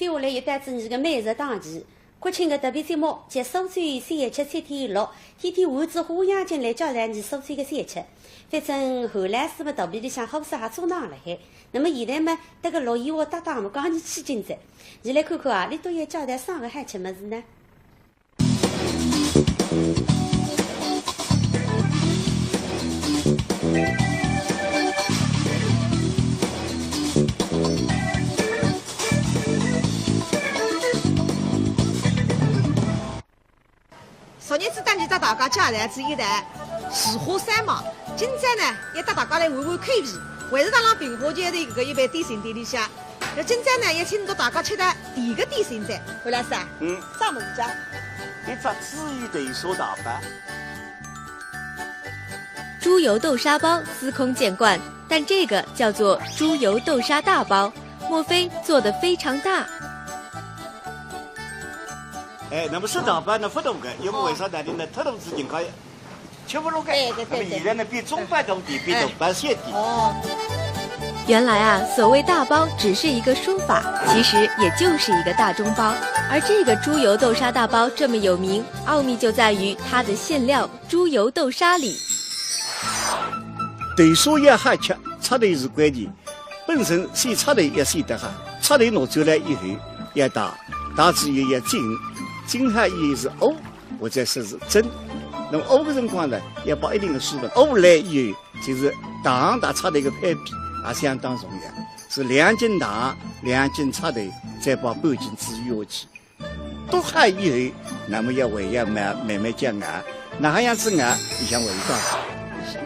接下来又带子你个美食档期。国庆的特别节目及苏州317/3.6，天天换着花样进来教导你苏州的3吃。反正后来是么肚皮里向好事也做囊了海。那么现在嘛，这个陆燕华搭档嘛讲你去今朝，你来看看啊，你都要教导啥个海吃么子呢？昨日子带你搭大家家来子一台四花三毛，今朝呢要带大家来玩玩开皮，还是当浪平华街的搿一般点心店里向。那今朝呢要请到大家吃的第一个点心噻，何老师啊？啥物事家？一只猪油豆沙大包。猪油豆沙包司空见惯，但这个叫做猪油豆沙大包，莫非做得非常大？那么是大包呢不大个，因为为啥呢？呢，太多事情可以吃不落个。那么现在呢，比中包大点，比大包小点。原来啊，所谓大包只是一个说法，其实也就是一个大中包。而这个猪油豆沙大包这么有名，奥秘就在于它的馅料猪油豆沙里。豆沙也好吃，插头是关键。本身先插头也先得好，插头拿走了以后要打，打之后要浸，浸好以后是沤，或者说是蒸。那么沤的辰光呢，要把一定的水分，沤来以后就是打插头一个配比。也相当重要，是2斤糖、2斤插头，再把半斤猪油下去，剁好以后，那么要慢慢加熬，哪样子熬？你像味道。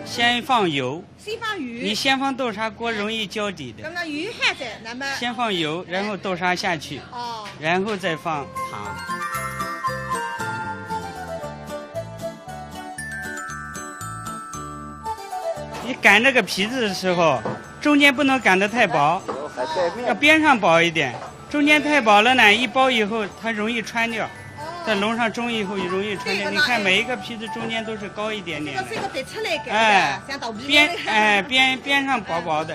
先放油，先放油。你先放豆沙锅容易焦底的。刚刚油还在，那么先放油，然后豆沙下去，然后再放糖。你擀那个皮子的时候。中间不能擀得太薄，要边上薄一点。中间太薄了呢，一包以后它容易穿掉，在笼上蒸以后也容易穿掉。你看每一个皮子中间都是高一点点的。这个凸出来的，边上薄薄的。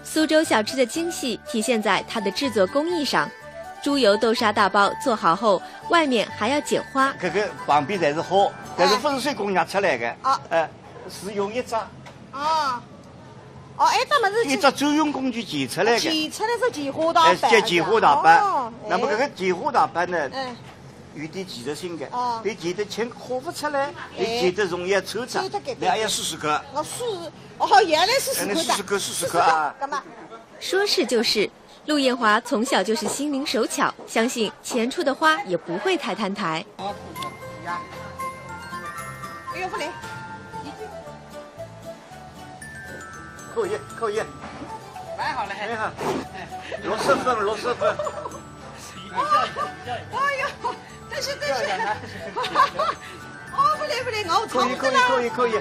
苏州小吃的精细体现在它的制作工艺上。猪油豆沙大包做好后，外面还要剪花。这个旁边才是好，但是不是水工业出来的。是用一只。这么是一只专用工具剪出来的，剪出来是剪花大板，叫剪花大板。那么这个剪花大板呢，有点技术性的，你剪得轻，画不出来，你剪得容易抽出，你还要试试看。我试，原来是试试看啊！干嘛？说是就是，陆艳华从小就是心灵手巧，相信前出的花也不会太摊台。哎呦，不来。可以，买好了，买好，60分。哎呦，但是，不来，我可以啊！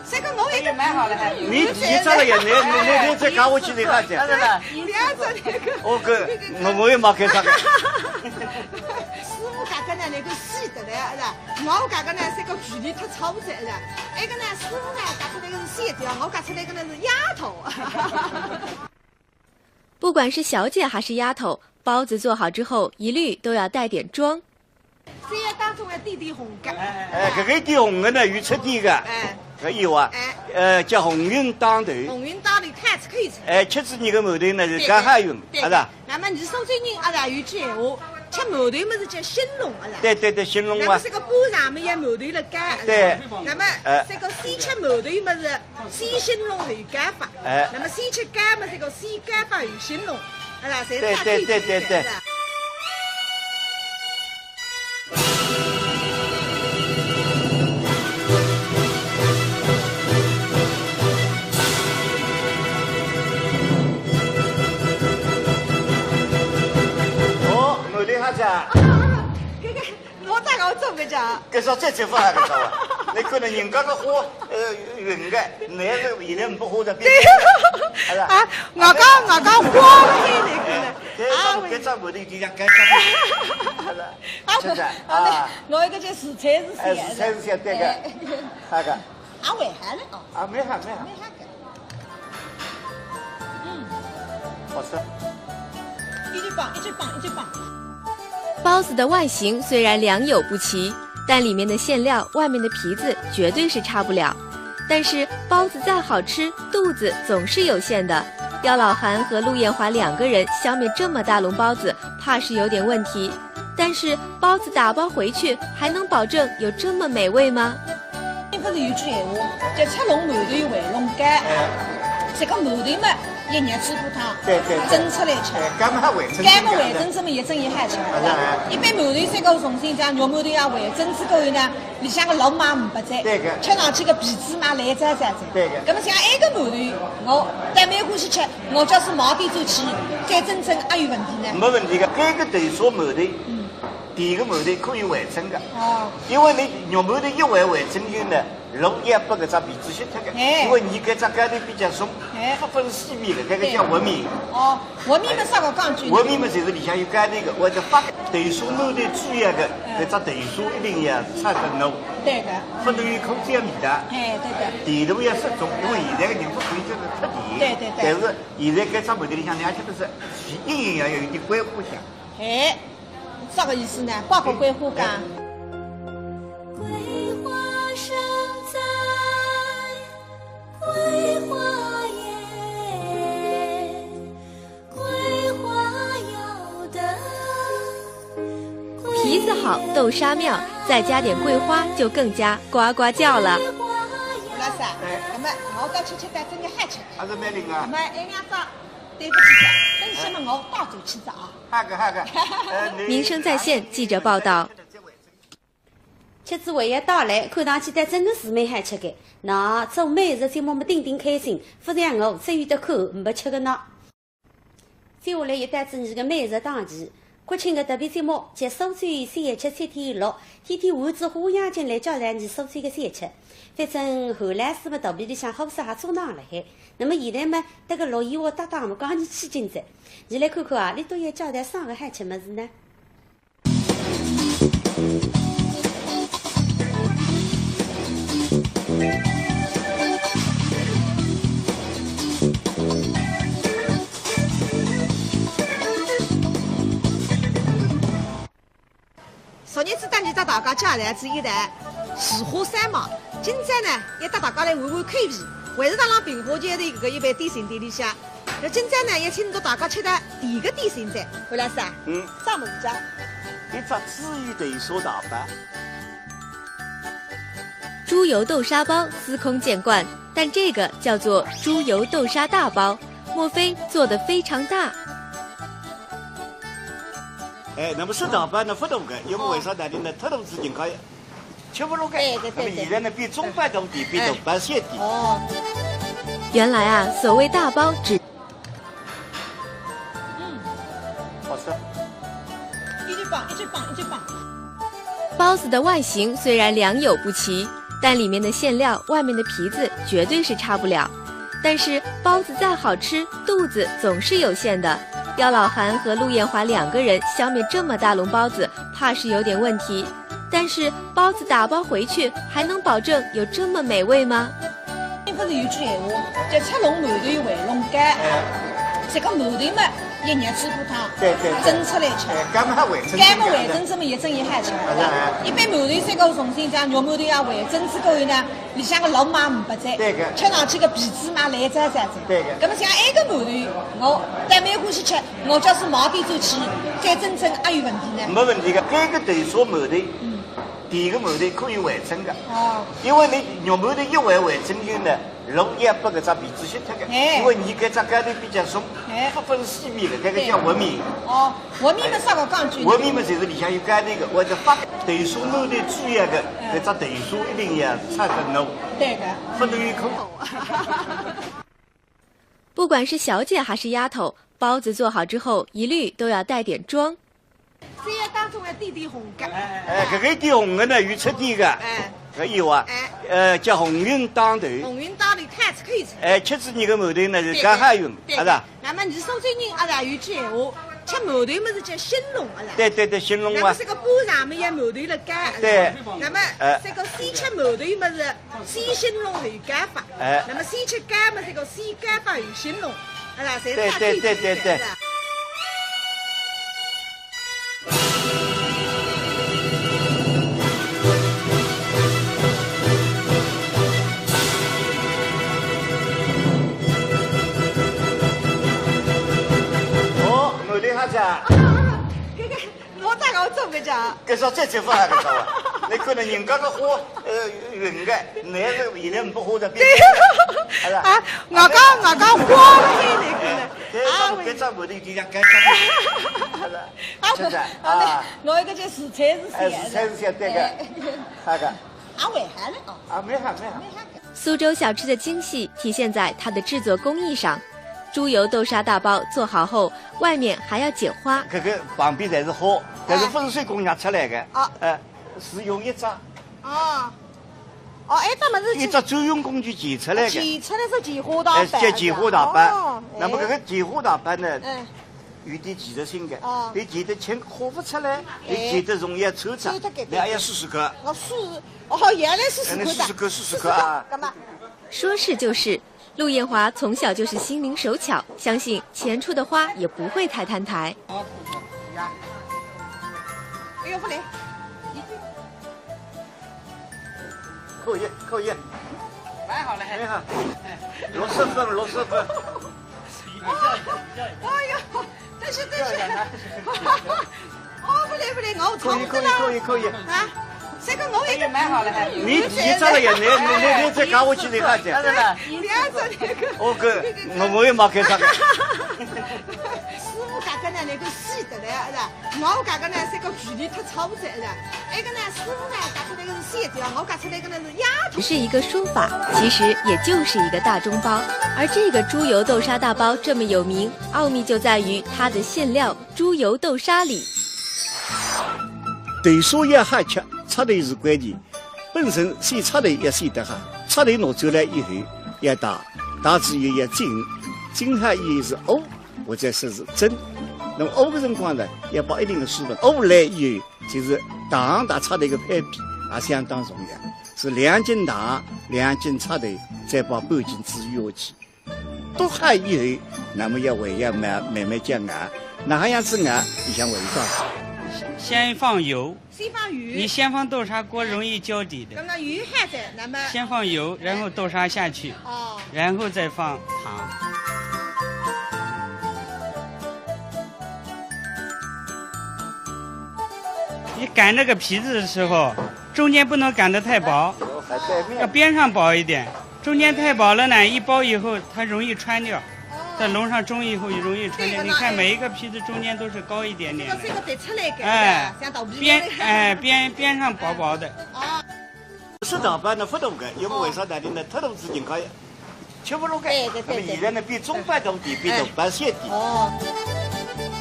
这个我也买好了，你这个也你再搞我去的看去。我也没看上。师傅家个呢，那个细的来是，我家个呢这个距离太超载是，那个呢师傅呢家出来个是线条，我家出来个呢是丫头。不管是小姐还是丫头，包子做好之后一律都要带点妆。这样当中要点红的。这个点红的呢，有出点的。可以哇，叫红云当头。红云当头看可以吃。吃子你个馒头呢是干哈用？是吧？那么你苏州人有句闲话，吃馒头么是叫兴隆是吧？对，兴隆啊。那么这个锅上面要馒头了干。对。那么这个先吃馒头么是先兴隆后干法。那么先吃干么这个先干法后兴隆，是吧？对。我咋个做不着？搿说再吃法还搿种啊？你看到人家个花，匀个，男人现在不花的变。对。啊，我讲花了那个。搿张馒头就像搿张。是的。我一个叫食材是鲜的。食材是鲜对个。那个。还还了哦。没哈。好吃。一直绑，一直绑，一直绑。包子的外形虽然良莠不齐，但里面的馅料、外面的皮子绝对是差不了。但是包子再好吃，肚子总是有限的。刁老韩和陆艳华2个人消灭这么大笼包子，怕是有点问题。但是包子打包回去，还能保证有这么美味吗？不是有句闲话，叫吃笼馒头回笼干。这个馒头嘛，一热水锅汤，蒸出来吃。干嘛回蒸？干嘛回蒸这么一蒸一下吃。一般馒头三个重新像肉馒头呀回蒸之后呢，里向个老嘛500在，吃上去个皮子嘛烂渣渣在。那么像埃个馒头，我带买过去吃，我叫是毛店做起，再蒸还有问题呢？没问题的，这个豆沙馒头，第一个馒头可以回蒸的。因为你肉馒头一回蒸以后呢，容易把搿只皮子吸脱的。因为你搿只盖头比较松，不分细面的，搿个叫活面。活面嘛啥个讲究？活面嘛就是里向有盖头的，或者发豆沙馒头主要的搿只豆沙一定要炒得浓。对的。不能有口感味道。对的。甜度要适中，因为现在的人不可以就是太甜。对。但是现在搿只馒头里向呢，而且都是隐隐要有一点桂花香。啥个意思呢？包括桂花干。桂花生在桂花园，桂花有的。皮子好，豆沙妙，再加点桂花就更加呱呱叫了。老师，那么我到吃的真的还吃。还是蛮灵啊。那么那2张，对不起的，等下么我倒走去找啊。哈个。民生在线记者报道。吃子回忆到来，看上去真的是蛮好吃的。那做美食节目么顶顶开心，不然我只有得看没吃的呢。接下来又带着你的美食档期。国庆的特别节目及苏州3一73天6，天天换着花样进来教咱你苏州的3一7。反正后来是么肚皮里向好些还做囊了海。那么现在么，这个陆燕华搭档么讲你去今朝，你来看看啊，你都要教咱啥个好吃么子呢？昨日子带你搭大家家来子一台四花三毛，今朝呢也带大家来玩玩口味，还是当平华街的搿一般点心店里向。那今朝呢也请到大家吃的第一个点心在，魏老师啊，啥么子家？一只猪油豆沙大包。猪油豆沙包司空见惯，但这个叫做猪油豆沙大包，莫非做得非常大？那么是大包呢不大个，因为为啥呢？呢，太大资金可以吃不落个。那么现在呢，比中包大点，比大包小点。原来啊，所谓大包只。好吃。一直绑，一直绑，一直绑。包子的外形虽然良莠不齐，但里面的馅料、外面的皮子绝对是差不了。但是包子再好吃，肚子总是有限的。刁老韩和陆艳华2个人消灭这么大笼包子，怕是有点问题。但是包子打包回去，还能保证有这么美味吗？不是有句闲话，叫吃笼馒头回笼干。这个馒头嘛，一热水锅汤，蒸出来吃。干嘛回蒸？干嘛回蒸这么一蒸一下吃。一般馒头三个重新像肉馒头呀回蒸之后呢，里向个老嘛500在，吃上去个皮子嘛烂渣渣在。那么像埃个馒头，我带买过去吃，我叫是毛店做起，再蒸还有问题呢？没问题的，这个豆沙馒头，第一个馒头可以回蒸的。因为你肉馒头一回蒸以后呢，容易把搿只皮子吸脱的。因为你搿只盖头比较松，不分细面的，搿个叫活面。活面嘛啥个讲究？活面嘛就是里向有盖头的，或者发豆沙馒头主要的搿只豆沙一定要炒得浓。对的。不能有口感。不管是小姐还是丫头，包子做好之后，一律都要带点妆。3月当中还点点红的。搿个点红的呢，有出点的。搿有啊。叫红云当头。红云当头看可以吃。吃子你个馒头呢是干哈用，是吧？那么你苏州人阿拉有句闲话，吃馒头么是叫兴隆阿拉。对，兴隆啊。那么这个巴上面有馒头了干。对。那么这个先吃馒头么是先兴隆后干法。那么先吃干么这个先干法后兴隆，阿拉侪对。啊？这个我咋个做个讲？搿啥再吃饭啊？搿啥啊？你看到人家个花匀个，那个现在不花的变。啊，我讲花了黑那个呢。搿张木头就像搿张。是的啊。我一个叫食材是哎，是菜是香对个，那个。啊，为啥呢？啊，没哈。苏州小吃的精细体现在它的制作工艺上。猪油豆沙大包做好后，外面还要剪花。搿个旁边侪是花，搿是风水工匠出来的。啊，是用一只哎，咱们是一只专用工具剪出来的。剪出来是剪花大板。叫剪花大板。那么搿个剪花大板呢？有点技术性的。你剪得轻，花不出来；你剪得容易抽出。你还要试试看。我试，原来是试看的。试试看啊！干嘛？说是就是。陆艳华从小就是心灵手巧，相信前处的花也不会太摊台。哎呦，不来，可以，买好了，买好，60分。哎呦，但是，不来，我尝不得了。可以。啊，这个我已经买好了，你咋了呀？你再搞我去你看去。两只那个。我也没看上。师傅家个呢，那个细的嘞，是吧？我家个呢，这个距离太超载了。那个呢，师傅呢，家出来个是细条，我家出来个呢是丫头。只是一个书法，其实也就是一个大中包。而这个猪油豆沙大包这么有名，奥秘就在于它的馅料猪油豆沙里。豆沙也好吃，插头是关键。本身先插头也先得哈，插头拿走了以后要打之后要浸好以后是沤，或者说是蒸。那么沤的辰光呢，要把一定的水分沤来以后，就是打插头一个配比也相当重要，是2斤糖、2斤插头，再把半斤猪油下去。剁好以后，那么要慢慢加熬，哪样子熬？你像味道。先放油，你油。先放豆沙锅容易焦底的。那么油还在，那么先放油，然后豆沙下去，然后再放糖。你擀这个皮子的时候，中间不能擀得太薄，要边上薄一点。中间太薄了呢，一包以后它容易穿掉。在笼上蒸以后也容易穿掉。你看每一个皮子中间都是高一点点的。这个得出来的，像豆皮。边上薄薄的。食堂班的不多个，因为为啥呢？那太多资金可以吃不落个。那么现在呢，比中班多点，比豆班小点。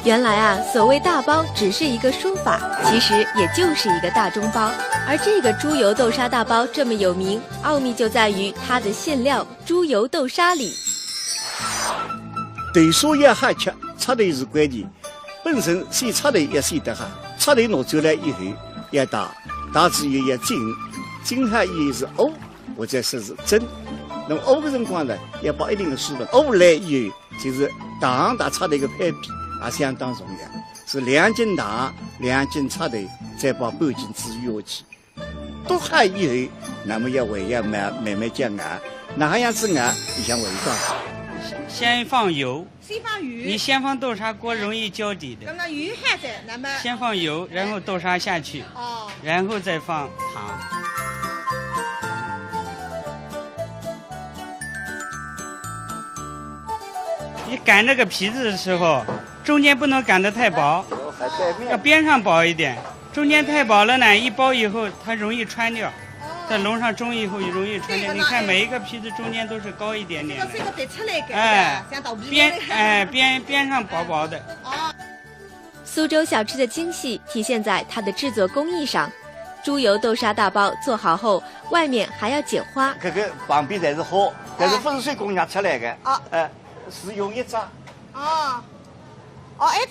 原来啊，所谓大包只是一个说法，其实也就是一个大中包。而这个猪油豆沙大包这么有名，奥秘就在于它的馅料猪油豆沙里。豆沙也好吃，插头是关键。本身先插头也先得哈，插头拿走了以后要打之后要浸好以后是沤，或者说是蒸。那么沤的辰光呢，要把一定的水分沤来以后，就是糖插头一个配比也相当重要，是2斤糖、2斤插头，再把半斤猪油下去。剁好以后，那么要慢慢加熬，哪样子熬？你像味道。先放油，你先放豆沙锅容易焦底的。那么油还在，那么先放油，然后豆沙下去，然后再放糖。你擀这个皮子的时候，中间不能擀得太薄，要边上薄一点。中间太薄了呢，一包以后它容易穿掉。在笼上蒸以后也容易穿掉。你看每一个皮子中间都是高一点点的。这个得出来的，像豆皮。边上薄薄的。苏州小吃的精细体现在它的制作工艺上。猪油豆沙大包做好后，外面还要剪花。这个旁边侪是花，这是风水工匠出来的。是用一只。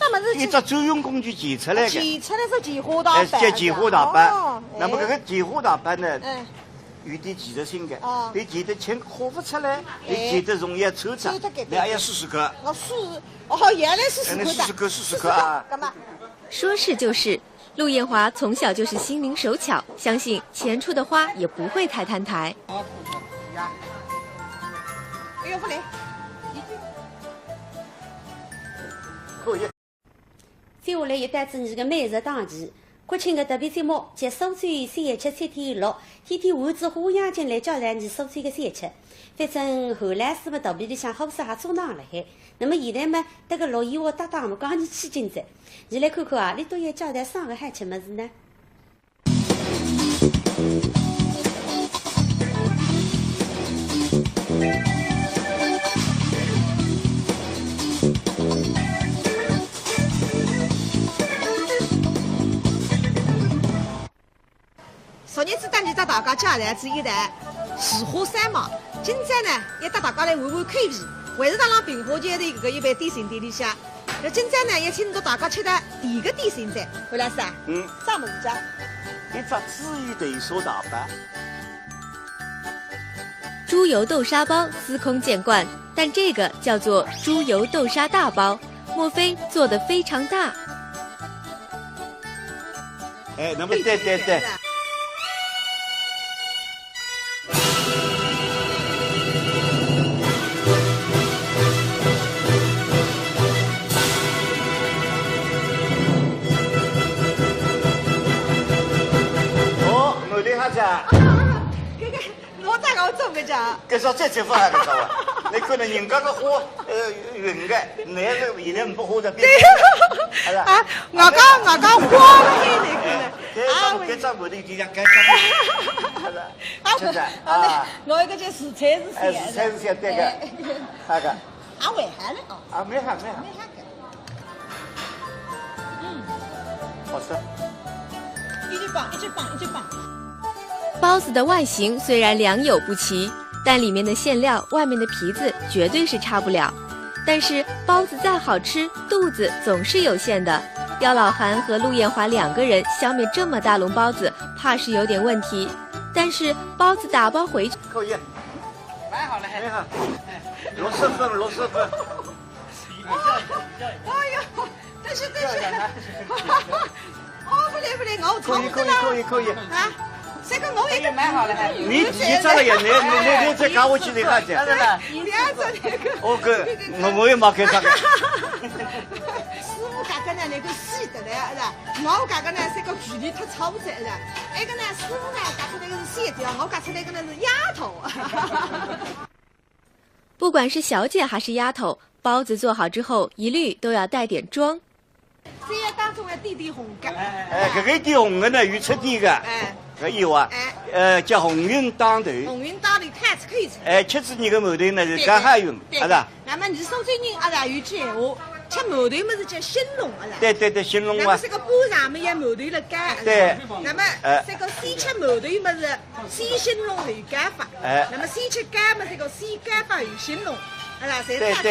咱们是一只专用工具剪出来的。剪出来是剪花大板。叫剪花大板。那么这个剪花大板呢，有点技术性的。你剪得轻，花不出来；你剪得容易抽出。你还要试试看。我试，原来是试看的。试试看啊！干嘛？说是就是。陆艳华从小就是心灵手巧，相信前处的花也不会太摊台。哎呦，不来。可以。接下来又带子你个美食档期。国庆的特别节目及苏州317、3天6，天天换子花样进来教咱你苏州的317。反正后来是么肚皮里向好事还做囊了海。那么现在嘛，这个录音我搭档么讲你去今朝，你来看看啊，你都要教咱上个海吃么子呢？昨日子带你搭大家家来子一台四花三毛，今朝呢也带大家来玩玩开皮，还是当浪平华街的搿一爿点心店里向。那今朝呢也请到大家吃的第一个点心噻，魏老师啊，啥物事叫？一只猪油豆沙大包。猪油豆沙包司空见惯，但这个叫做猪油豆沙大包，莫非做得非常大？哎，那么对。我咋个做不着？搿少再做法还搿少啊？你看到人家个花，匀个，男的现在不花的变。啊，我讲花开那个搿只木头就像搿只。啊，我一个叫四菜是哎，是菜是香对个，那个。啊，为啥呢？哦，啊，没哈。好吃。一直棒。包子的外形虽然良莠不齐，但里面的馅料、外面的皮子绝对是差不了。但是包子再好吃，肚子总是有限的。刁老韩和陆艳华两个人消灭这么大笼包子，怕是有点问题。但是包子打包回去，可以。买好了，你好，60分。哎呀，但是。哦，不对，我错了。可以。啊。这个我也买好了，你咋了呀？你再讲回去你看去。两只那个。我也没看上。师傅家个呢那个细的嘞，是吧？我家个呢这个距离太超载了。那个呢师傅呢家出来个是线条，我家出来个呢是丫头。不管是小姐还是丫头，包子做好之后一律都要带点妆。这样当中要点红干。哎，搿个点红的呢，有出点个。哎。搿有啊。叫红云当头。红云当头看可以吃。哎，吃子人个馒头呢是干哈用，是吧？那么你苏州人啊啦有句闲话，吃馒头么是叫兴隆啊啦。对，兴隆啊。那么这个巴上面有馒头了干。对。那么这个先吃馒头么是先兴隆后干法。那么先吃干么这个先干法后兴隆，啊啦，侪是。